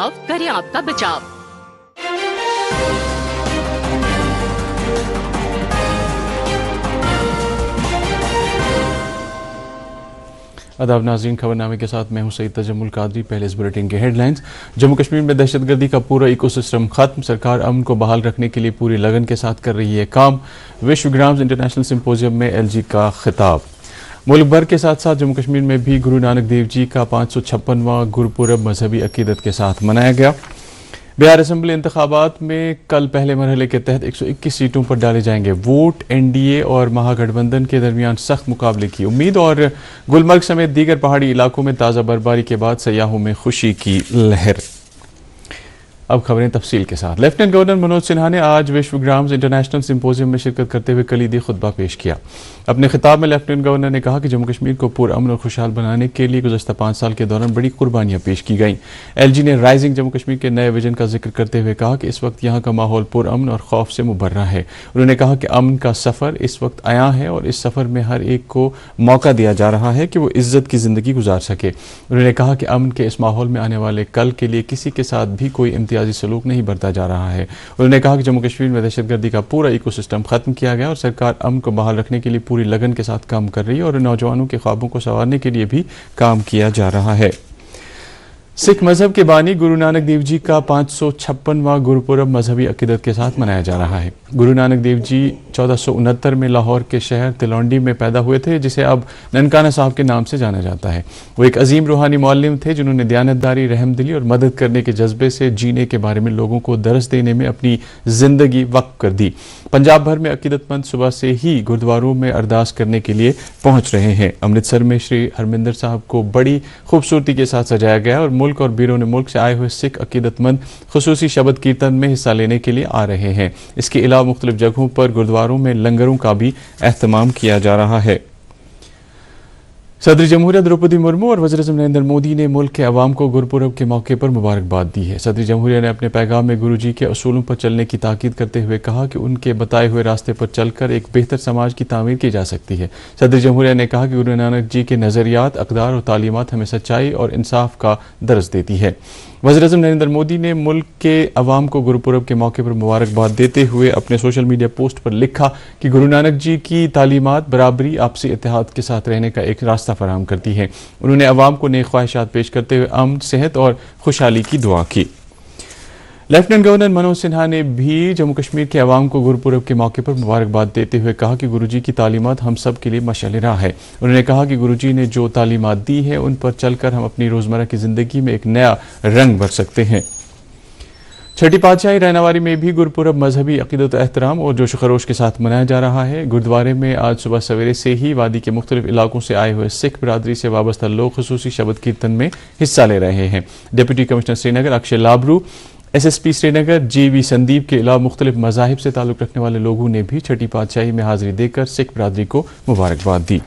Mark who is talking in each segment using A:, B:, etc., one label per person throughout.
A: बचाव करे आपका बचाव।
B: आदाब नाज़रीन, खबरनामे के साथ मैं हूं सईद तजम्मुल कादरी। पहले इस बुलेटिन के हेडलाइंस। जम्मू कश्मीर में दहशतगर्दी का पूरा इकोसिस्टम खत्म, सरकार अमन को बहाल रखने के लिए पूरी लगन के साथ कर रही है काम। विश्वग्राम्स इंटरनेशनल सिंपोजियम में LG का खिताब। मुल्क भर के साथ साथ जम्मू कश्मीर में भी गुरु नानक देव जी का 556वां गुरपुरब मजहबी अकीदत के साथ मनाया गया। बिहार असेंबली इंतखाबात में कल पहले मरहले के तहत 121 सीटों पर डाले जाएंगे वोट। NDA और महागठबंधन के दरमियान सख्त मुकाबले की उम्मीद और गुलमर्ग समेत दीगर पहाड़ी इलाकों में ताज़ा बर्फबारी के बाद सयाहों में खुशी की लहर। अब खबरें तफसील के साथ। लेफ्टिनेंट गवर्नर मनोज सिन्हा ने आज विश्वग्राम्स इंटरनेशनल सिंपोजियम में शिरकत करते हुए कलीदी खुतबा पेश किया। अपने खिताब में लेफ्टिनेंट गवर्नर ने कहा कि जम्मू कश्मीर को पुरअमन और खुशहाल बनाने के लिए गुज़श्ता 5 साल के दौरान बड़ी कुर्बानियां पेश की गईं। LG ने राइजिंग जम्मू कश्मीर के नए विजन का जिक्र करते हुए कहा कि इस वक्त यहाँ का माहौल पुरअमन और खौफ से मुबर्रा है। उन्होंने कहा कि अमन का सफ़र इस वक्त आया है और इस सफ़र में हर एक को मौका दिया जा रहा है कि वो इज्जत की ज़िंदगी गुजार सके। उन्होंने कहा कि अमन के इस माहौल में आने वाले कल के लिए किसी के साथ भी कोई इम्तियाजी सलूक नहीं बरता जा रहा है। उन्होंने कहा कि जम्मू कश्मीर में दहशतगर्दी का पूरा इकोसिस्टम खत्म किया गया और सरकार अमन को बहाल रखने के लिए पूरी लगन के साथ काम कर रही है और नौजवानों के ख्वाबों को संवारने के लिए भी काम किया जा रहा है। सिख मजहब के बानी गुरु नानक देव जी का 556वां गुरपुरब मजहबी अकीदत के साथ मनाया जा रहा है। गुरु नानक देव जी 1469 में लाहौर के शहर तिलौंडी में पैदा हुए थे, जिसे अब ननकाना साहब के नाम से जाना जाता है। वो एक अजीम रूहानी मौल्लिम थे जिन्होंने दयानतदारी, रहमदिली और मदद करने के जज्बे से जीने के बारे में लोगों को दरस देने में अपनी जिंदगी वक्फ कर दी। पंजाब भर में अकीदतमंद सुबह से ही गुरुद्वारों में अरदास करने के लिए पहुंच रहे हैं। अमृतसर में श्री हरमिंदर साहब को बड़ी खूबसूरती के साथ सजाया गया और मुल्क और बैरून मुल्क से आए हुए सिख अकीदतमंद खुसूसी शबद कीर्तन में हिस्सा लेने के लिए आ रहे हैं। इसके अलावा मुख्तलिफ जगहों पर गुरुद्वारों में लंगरों का भी एहतमाम किया जा रहा है। सदर जमहूरिया द्रौपदी मुर्मू और वज़ीर-ए-आज़म नरेंद्र मोदी ने मुल्क के अवाम को गुरपुरब के मौके पर मुबारकबाद दी है। सदर जमहूरिया ने अपने पैगाम में गुरु जी के असूलों पर चलने की ताकीद करते हुए कहा कि उनके बताए हुए रास्ते पर चलकर एक बेहतर समाज की तामीर की जा सकती है। सदर जमहूरिया ने कहा कि गुरु नानक जी के नज़रियात, अक़दार और तालीमात हमें सच्चाई और इंसाफ का दर्स देती है। वज़ीर-ए-आज़म नरेंद्र मोदी ने मुल्क के अवाम को गुरुपुरब के मौके पर मुबारकबाद देते हुए अपने सोशल मीडिया पोस्ट पर लिखा कि गुरु नानक जी की तालीमात बराबरी, आपसी इत्तेहाद के साथ रहने का एक रास्ता फराहम करती है। उन्होंने अवाम को नेक ख्वाहिशात पेश करते हुए अमन, सेहत और खुशहाली की दुआ की। लेफ्टिनेंट गवर्नर मनोज सिन्हा ने भी जम्मू कश्मीर के अवाम को गुरुपुरब के मौके पर मुबारकबाद देते हुए कहा कि गुरुजी की तालीमात हम सब के लिए मशाल राह है। उन्होंने कहा कि गुरुजी ने जो तालीमात दी है उन पर चलकर हम अपनी रोज़मर्रा की ज़िंदगी में एक नया रंग भर सकते हैं। छठी पातशाही रहनवारी में भी गुरपुरब मजहबी अकीदत एहतराम और जोश खरोश के साथ मनाया जा रहा है। गुरुद्वारे में आज सुबह सवेरे से ही वादी के मुख्तलिफ इलाकों से आए हुए सिख बिरादरी से वाबस्ता लोग खुसूसी शबद कीर्तन में हिस्सा ले रहे हैं। Deputy commissioner Srinagar Akshay Labroo, SSP Srinagar GV Sandeep के अलावा मुख्तलिफ मज़ाहिब से ताल्लुक़ रखने वाले लोगों ने भी छठी पातशाही में हाजिरी देकर सिख बिरादरी को मुबारकबाद दी।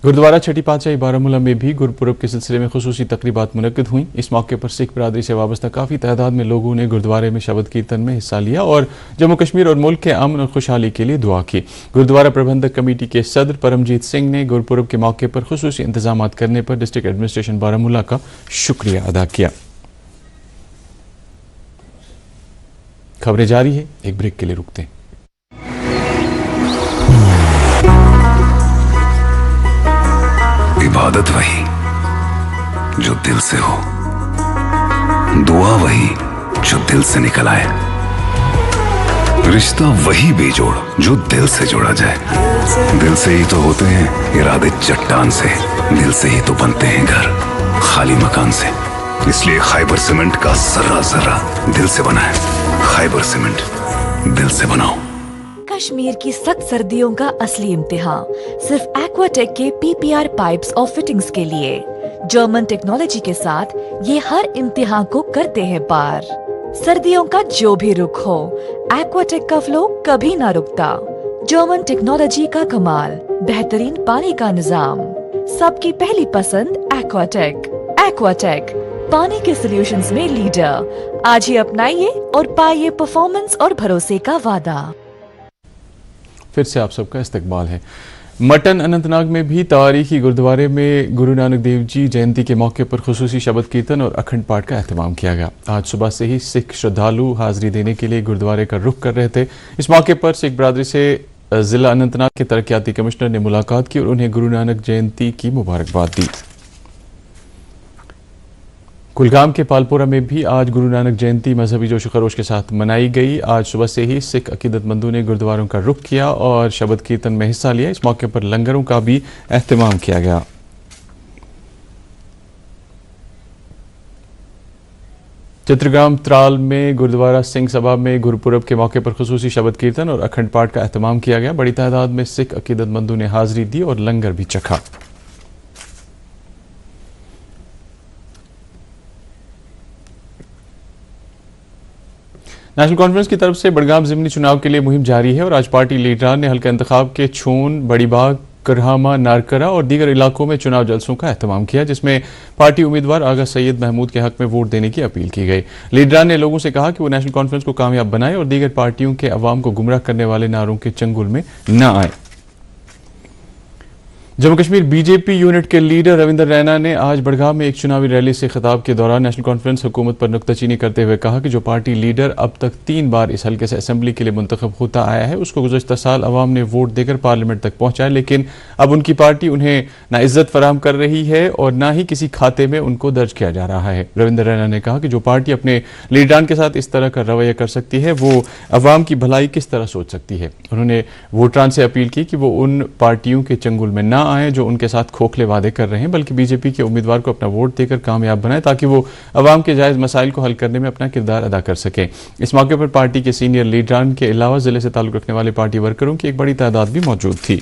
B: गुरुद्वारा छठी पातशाही बारामूला में भी गुरपुरब के सिलसिले में खुसूसी तकरीबात मुनक्किद हुई। इस मौके पर सिख बिरादरी से वाबस्ता काफ़ी तादाद में लोगों ने गुरुद्वारे में शबद कीर्तन में हिस्सा लिया और जम्मू कश्मीर और मुल्क के अमन और खुशहाली के लिए दुआ की। गुरुद्वारा प्रबंधक कमेटी के सदर परमजीत सिंह ने गुरपुरब के मौके पर खुसूसी इंतजाम करने पर डिस्ट्रिक्ट एडमिनिस्ट्रेशन बारामूला का शुक्रिया अदा किया। खबरें जारी है, एक ब्रेक के लिए रुकते हैं।
C: इबादत वही जो दिल से हो, दुआ वही जो दिल से निकल आए, रिश्ता वही बेजोड़ जो दिल से जोड़ा जाए। दिल से ही तो होते हैं इरादे चट्टान से, दिल से ही तो बनते हैं घर खाली मकान से। इसलिए खैबर सीमेंट का जर्रा जर्रा दिल से बना है। खैबर सीमेंट, दिल से बनाओ।
D: कश्मीर की सख्त सर्दियों का असली इम्तिहान सिर्फ एक्वाटेक के PPR पाइप्स और फिटिंग्स के लिए। जर्मन टेक्नोलॉजी के साथ ये हर इम्तिहान को करते हैं पार। सर्दियों का जो भी रुख हो, एक्वाटेक का फ्लो कभी ना रुकता। जर्मन टेक्नोलॉजी का कमाल, बेहतरीन पानी का निजाम, सबकी पहली पसंद एक्वाटेक। एक्वाटेक, पानी के सॉल्यूशंस में लीडर। आज ही अपनाइए और पाइए परफॉर्मेंस और भरोसे का वादा।
B: फिर से आप सबका इस्तकबाल है। मटन अनंतनाग में भी तारीखी गुरुद्वारे में गुरु नानक देव जी जयंती के मौके पर खुसूसी शबद कीर्तन और अखंड पाठ का एहतमाम किया गया। आज सुबह से ही सिख श्रद्धालु हाजिरी देने के लिए गुरुद्वारे का रुख कर रहे थे। इस मौके पर सिख बरादरी से जिला अनंतनाग के तरक्याती कमिश्नर ने मुलाकात की और उन्हें गुरु नानक जयंती की मुबारकबाद दी। कुलगाम के पालपोरा में भी आज गुरु नानक जयंती मजहबी जोश खरोश के साथ मनाई गई। आज सुबह से ही सिख अकीदतमंदों ने गुरुद्वारों का रुख किया और शबद कीर्तन में हिस्सा लिया। इस मौके पर लंगरों का भी एहतमाम किया गया। चित्रगाम त्राल में गुरुद्वारा सिंह सभा में गुरुपुरब के मौके पर खुसूसी शबद कीर्तन और अखंड पाठ का एहतमाम किया गया। बड़ी तादाद में सिख अकीदतमंदों ने हाजिरी दी और लंगर भी चखा। नेशनल कॉन्फ्रेंस की तरफ से बड़गाम ज़िमनी चुनाव के लिए मुहिम जारी है और आज पार्टी लीडरान ने हल्का इंतखाब के छून, बड़ीबाग, करहामा, नारकरा और दीगर इलाकों में चुनाव जलसों का एहतमाम किया, जिसमें पार्टी उम्मीदवार आगा सैयद महमूद के हक में वोट देने की अपील की गई। लीडरान ने लोगों से कहा कि वो नेशनल कॉन्फ्रेंस को कामयाब बनाए और दीगर पार्टियों के अवाम को गुमराह करने वाले नारों के चंगुल में न आए। जम्मू कश्मीर बीजेपी यूनिट के लीडर रविंदर रैना ने आज बड़गाम में एक चुनावी रैली से खिताब के दौरान नेशनल कॉन्फ्रेंस हुकूमत पर नुक्ताचीनी करते हुए कहा कि जो पार्टी लीडर अब तक 3 बार इस हल्के से असेंबली के लिए मुंतखब होता आया है, उसको गुज़श्ता साल अवाम ने वोट देकर पार्लियामेंट तक पहुंचाया, लेकिन अब उनकी पार्टी उन्हें ना इज्जत फराहम कर रही है और ना ही किसी खाते में उनको दर्ज किया जा रहा है। रविंदर रैना ने कहा कि जो पार्टी अपने लीडरान के साथ इस तरह का रवैया कर सकती है, वो अवाम की भलाई किस तरह सोच सकती है। उन्होंने वोटरान से अपील की कि वो उन पार्टियों के चंगुल में ना आए जो उनके साथ खोखले वादे कर रहे हैं, बल्कि बीजेपी के उम्मीदवार को अपना वोट देकर कामयाब बनाए ताकि वो अवाम के जायज मसाइल को हल करने में अपना किरदार अदा कर सके। इस मौके पर पार्टी के सीनियर लीडरान के अलावा जिले से ताल्लुक रखने वाले पार्टी वर्करों की एक बड़ी तादाद भी मौजूद थी।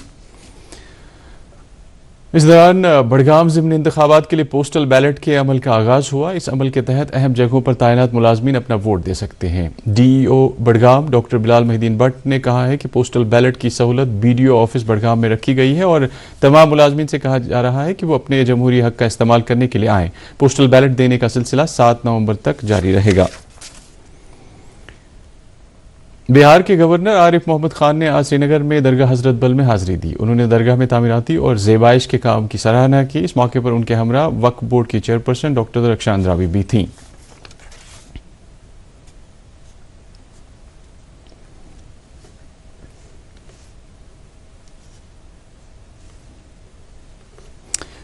B: इस दौरान बड़गाम ज़िमनी इंतखाबात के लिए पोस्टल बैलेट के अमल का आगाज हुआ। इस अमल के तहत अहम जगहों पर तैनात मुलाजमीन अपना वोट दे सकते हैं। डीईओ बड़गाम डॉक्टर बिलाल महिदीन भट्ट ने कहा है कि पोस्टल बैलेट की सहूलत बीडीओ ऑफिस बड़गाम में रखी गई है और तमाम मुलाजमीन से कहा जा रहा है कि वो अपने जमहूरी हक का इस्तेमाल करने के लिए आएँ। पोस्टल बैलेट देने का सिलसिला 7 नवंबर तक जारी रहेगा। बिहार के गवर्नर आरिफ मोहम्मद खान ने आज श्रीनगर में दरगाह हजरत बल में हाजिरी दी। उन्होंने दरगाह में तामीराती और ज़ेबाइश के काम की सराहना की। इस मौके पर उनके हमरा वक्फ बोर्ड की चेयरपर्सन डॉक्टर रक्षा अंद्रावी भी थीं।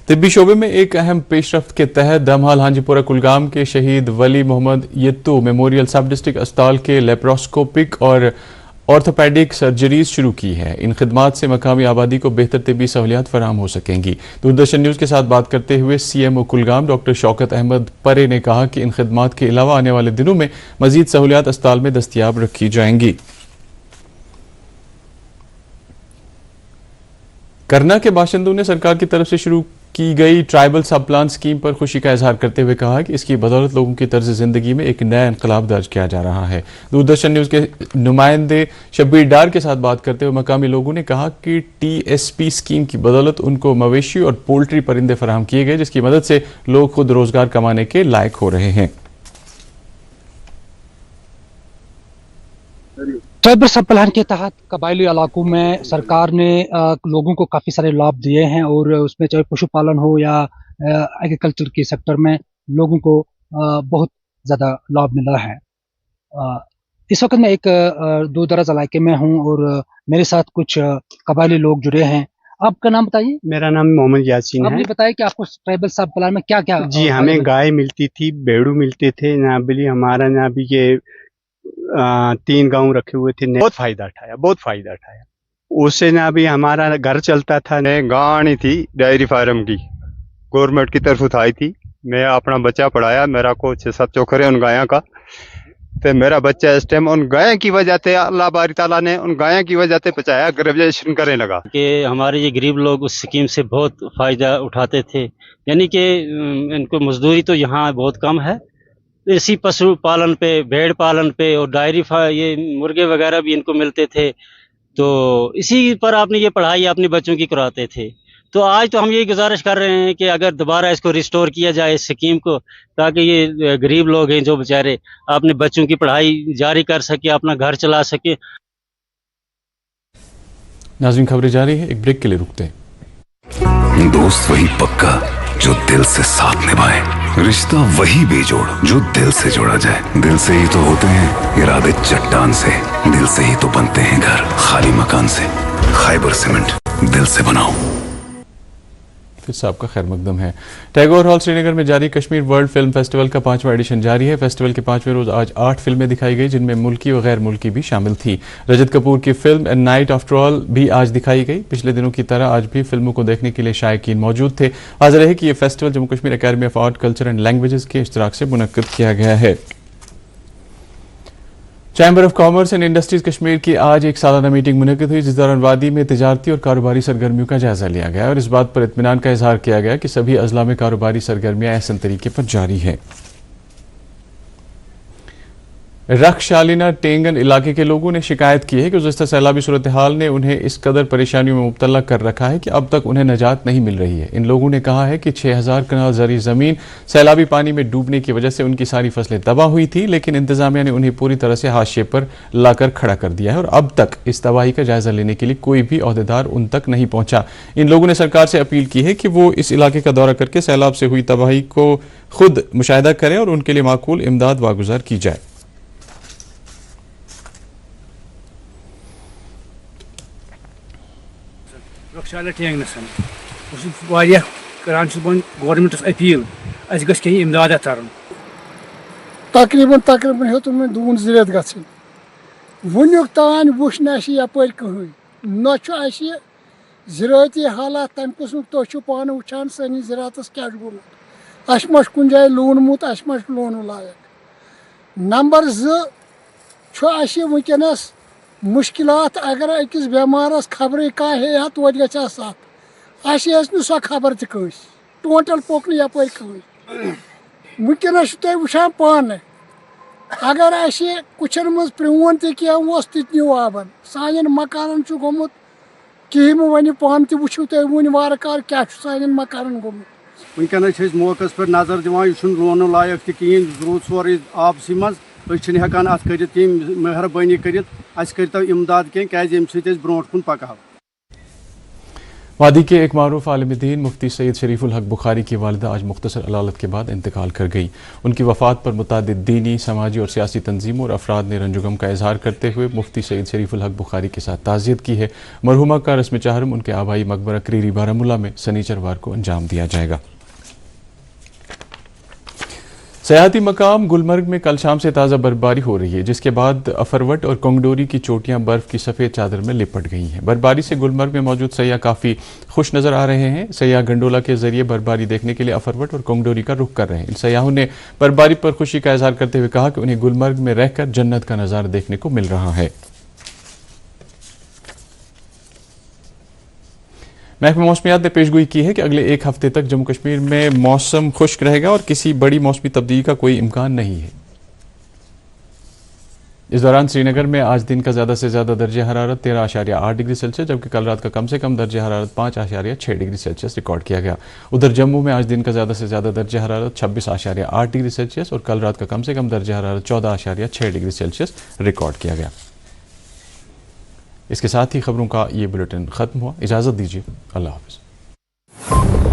B: तिब्बी शोबे में एक अहम पेशरफ्त के तहत दमहाल हांजीपुरा कुलगाम के शहीद वली मोहम्मद यत्तू मेमोरियल सब डिस्ट्रिक्ट अस्पताल के लेप्रोस्कोपिक और ऑर्थोपेडिक सर्जरीज शुरू की है। इन खिदमात से मकामी आबादी को बेहतर तिब्बी सहूलियात फराहम हो सकेंगी। दूरदर्शन न्यूज़ के साथ बात करते हुए सीएमओ कुलगाम डॉक्टर शौकत अहमद परे ने कहा कि इन खिदमात के अलावा आने वाले दिनों में मजीद सहूलियात अस्पताल में दस्तियाब रखी जाएंगी। करना के बाशिंदों ने सरकार की तरफ से शुरू की गई ट्राइबल सब प्लान स्कीम पर खुशी का इजहार करते हुए कहा कि इसकी बदौलत लोगों की तर्ज जिंदगी में एक नया इनकलाब दर्ज किया जा रहा है। दूरदर्शन न्यूज़ के नुमाइंदे शब्बीर डार के साथ बात करते हुए मकामी लोगों ने कहा कि टीएसपी स्कीम की बदौलत उनको मवेशी और पोल्ट्री परिंदे फराहम किए गए, जिसकी मदद से लोग खुद रोजगार कमाने के लायक हो रहे हैं।
A: ट्राइबल सब प्लान के तहत कबायली इलाकों में सरकार ने लोगों को काफ़ी सारे लाभ दिए हैं और उसमें चाहे पशुपालन हो या एग्रीकल्चर के सेक्टर में लोगों को बहुत ज़्यादा लाभ मिला है। इस वक्त मैं एक दूर दराज इलाके में हूँ और मेरे साथ कुछ कबायली लोग जुड़े हैं। आपका नाम बताइए।
E: मेरा नाम मोहम्मद यासीन है।
A: आपने बताया कि आपको ट्राइबल सब प्लान में क्या क्या
E: जी हमें गाय मिलती थी, भेड़ू मिलते थे। यहाँ भी हमारा यहाँ भी ये 3 गांव रखे हुए थे। बहुत फायदा उठाया। उससे ना भी हमारा घर चलता था।
F: गाड़ी थी डेयरी फार्म की, गवर्नमेंट की तरफ उठाई थी। मैं अपना बच्चा पढ़ाया, मेरा को 6-7 चोखरे उन गायों का, तो मेरा बच्चा इस टाइम उन गायों की वजह से अल्लाह बारी ताला ने उन गायों की वजह से बचाया, ग्रेजुएशन करने लगा।
G: कि हमारे ये गरीब लोग उस स्कीम से बहुत फायदा उठाते थे, यानी कि इनको मजदूरी तो यहाँ बहुत कम है। इसी पशु पालन पे, भेड़ पालन पे और डायरी ये मुर्गे वगैरह भी इनको मिलते थे। तो इसी पर आपने ये पढ़ाई अपने बच्चों की कराते थे। तो आज तो हम यही गुजारिश कर रहे हैं कि अगर दोबारा इसको रिस्टोर किया जाए इस स्कीम को, ताकि ये गरीब लोग हैं जो बेचारे अपने बच्चों की पढ़ाई जारी कर सके, अपना घर चला सके।
B: नाज़रीन, खबरें जारी है, एक ब्रेक के लिए रुकते हैं।
C: दोस्त वही पक्का जो दिल से साथ निभाए, रिश्ता वही बेजोड़ जो दिल से जोड़ा जाए। दिल से ही तो होते हैं इरादे चट्टान से, दिल से ही तो बनते हैं घर खाली मकान से। खैबर सीमेंट, दिल से बनाओ।
B: फिर से आपका खैर मकदम है। टैगोर हॉल श्रीनगर में जारी कश्मीर वर्ल्ड फिल्म फेस्टिवल का 5वां एडिशन जारी है। फेस्टिवल के 5वें रोज आज 8 फिल्में दिखाई गई, जिनमें मुल्की व गैर मुल्की भी शामिल थी। रजत कपूर की फिल्म ए नाइट आफ्टर ऑल भी आज दिखाई गई। पिछले दिनों की तरह आज भी फिल्मों को देखने के लिए शायकीन मौजूद थे। हाजिर है कि यह festival Jammu Kashmir academy of art, culture and languages के इश्तराक से मुनक्किद किया गया है। Chamber of commerce and industries Kashmir की आज एक सालाना मीटिंग मुनक्किद हुई, जिस दौरान वादी में तिजारती और कारोबारी सरगर्मियों का जायजा लिया गया और इस बात पर इत्मीनान का इजहार किया गया कि सभी अजला में कारोबारी सरगर्मियां एहसन तरीके पर जारी हैं। रखशालिना टेंगन इलाके के लोगों ने शिकायत की है कि गुज़श्ता सैलाबी सूरत हाल ने उन्हें इस कदर परेशानियों में मुब्तला कर रखा है कि अब तक उन्हें नजात नहीं मिल रही है। इन लोगों ने कहा है कि 6000 कनाल ज़री ज़मीन सैलाबी पानी में डूबने की वजह से उनकी सारी फसलें तबाह हुई थी, लेकिन इंतजामिया ने उन्हें पूरी तरह से हाशिए पर लाकर खड़ा कर दिया है और अब तक इस तबाही का जायजा लेने के लिए कोई भी ओहदेदार उन तक नहीं पहुंचा। इन लोगों ने सरकार से अपील की है कि वो इस इलाके का दौरा करके सैलाब से हुई तबाही को खुद मुशाहिदा करें और उनके लिए माकूल इमदाद वागुजार की जाए।
H: रखशाला टेंगनसन गवर्नमेंटस अपील कहीं इमदाद तरन
I: तकरीबन हेतुन में दून जिलेत गन वुनुक तान वुच ना यपर कहीं न ज़राती हालात तम किस्म तुम पान वुचान सैनिस ज़रातस क्या गोमुत अस कुन जाए लोनमुत अस लोन लायक। नंबर 2 वनस मुश्किलात अगर अकिस बेमारस खबर कह है तोत ग साथ सो खबर तस टोटल पोक यपर कहीं। वनस तुम वुचान पान अगर कुछन मज प्रोन तित न्यू आबन सान मकान गोमुत कहीं वन पान वो तुम वन वार कार क्या सान मकान गोमुत।
J: वनकस मौकस पर नजर दिवान यह लोन लायक तहन रूद सोरे आबस मज हेकान अत कर मेहरबानी कर इमदाद कह ब्रोट कुन पकह।
B: वादी के एक मारूफ आलिम दीन मुफ्ती सैयद शरीफुल हक बुखारी की वालिदा आज मुख्तसर अलालत के बाद इंतकाल कर गई। उनकी वफात पर मुतादिद दीनी, समाजी और सियासी तंजीमों और अफराद ने रंजुगम का इजहार करते हुए मुफ्ती सैयद शरीफुल हक बुखारी के साथ ताज़ियत की है। मरहुमा का रस्म चाहरम उनके आबाई मकबरा क्रीरी बारामुला में शनिचरवार को अंजाम दिया जाएगा। सयाहती मकाम गुलमर्ग में कल शाम से ताज़ा बर्फबारी हो रही है, जिसके बाद अफरवट और कोंगडोरी की चोटियां बर्फ की सफ़ेद चादर में लिपट गई हैं। बर्फबारी से गुलमर्ग में मौजूद सयाह काफ़ी खुश नज़र आ रहे हैं। सयाह गंडोला के जरिए बर्फबारी देखने के लिए अफरवट और कोंगडोरी का रुख कर रहे हैं। इन सयाहों ने बर्फबारी पर खुशी का इजहार करते हुए कहा कि उन्हें गुलमर्ग में रहकर जन्नत का नज़ारा देखने को मिल रहा है। महकमा मौसमियात ने पेशगोई की है कि अगले एक हफ्ते तक जम्मू कश्मीर में मौसम खुश्क रहेगा और किसी बड़ी मौसमी तब्दीली का कोई इम्कान नहीं है। इस दौरान श्रीनगर में आज दिन का ज़्यादा से ज़्यादा दर्जा हरारत 13.8 डिग्री सेल्सियस, जबकि कल रात का कम से कम दर्जा हरारत 5.6 डिग्री सेल्सियस रिकॉर्ड किया गया। उधर जम्मू में आज दिन का ज़्यादा से ज़्यादा दर्जा हरारत 26.8 डिग्री सेल्सियस और कल रात का कम से कम दर्जा हरारत 14.6 डिग्री सेल्सियस रिकॉर्ड किया गया। इसके साथ ही खबरों का ये बुलेटिन ख़त्म हुआ। इजाज़त दीजिए, अल्लाह हाफ़िज़।